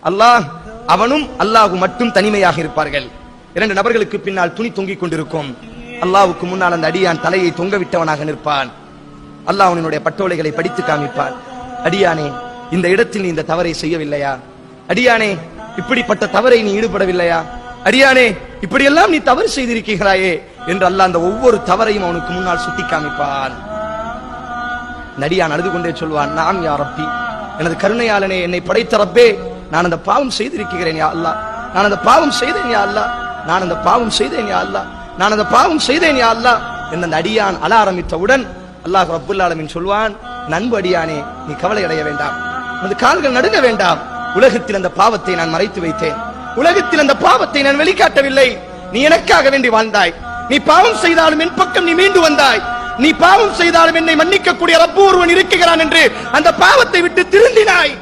அல்லாஹ் அவனும் அல்லாஹ் மட்டும் தனிமையாக இருப்பார்கள். இரண்டு நபர்களுக்கு பின்னால் துணி தொங்கிக் கொண்டிருக்கும். அல்லாஹ்வுக்கு முன்னால் அந்த அடியான் தலையை தொங்க விட்டவனாக நிற்பான். அல்லாஹ் அவனுடைய பட்டோலைகளை படித்து காமிப்பான். அடியானே, இந்த இடத்தில் நீ இந்த தவறை செய்யவில்லையா? அடியானே, இப்படிப்பட்ட தவறை நீ ஈடுபடவில்லையா? அடியானே, இப்படியெல்லாம் நீ தவறு செய்திருக்கிறாயே என்று அல்லாஹ் அந்த ஒவ்வொரு தவறையும் அவனுக்கு முன்னால் சுட்டி காமிப்பான். நடியான் அழுது கொண்டே சொல்வான், நாம் யா ரப்பி, எனது கருணையாளனே, என்னை படைத்த ரப்பே, நான் அந்த பாவம் செய்திருக்கிறேன் யா அல்லாஹ், நான் அந்த பாவம் செய்தேன் யா அல்லாஹ், நான் அந்த பாவம் செய்தேன் யா அல்லாஹ், நான் அந்த பாவம் செய்தேன் யா அல்லாஹ் என்ற அந்த அடியான் அழ ஆரம்பித்தவுடன் அல்லாஹ் ரப்புல் ஆலமீன் சொல்வான், நண்பு அடியானே, நீ கவலை அடைய வேண்டாம், உனது கால்கள் நடுங்க வேண்டாம். உலகத்தில் அந்த பாவத்தை நான் மறைத்து வைத்தேன், உலகத்தில் அந்த பாவத்தை நான் வெளிக்காட்டவில்லை. நீ எனக்காக வேண்டி வாழ்ந்தாய். நீ பாவம் செய்தாலும் என் பக்கம் நீ மீண்டு வந்தாய். நீ பாவம் செய்தாலும் என்னை மன்னிக்கக்கூடிய ரப்பு ஒருவன் இருக்கிறான் என்று அந்த பாவத்தை விட்டு திருந்தினாய்.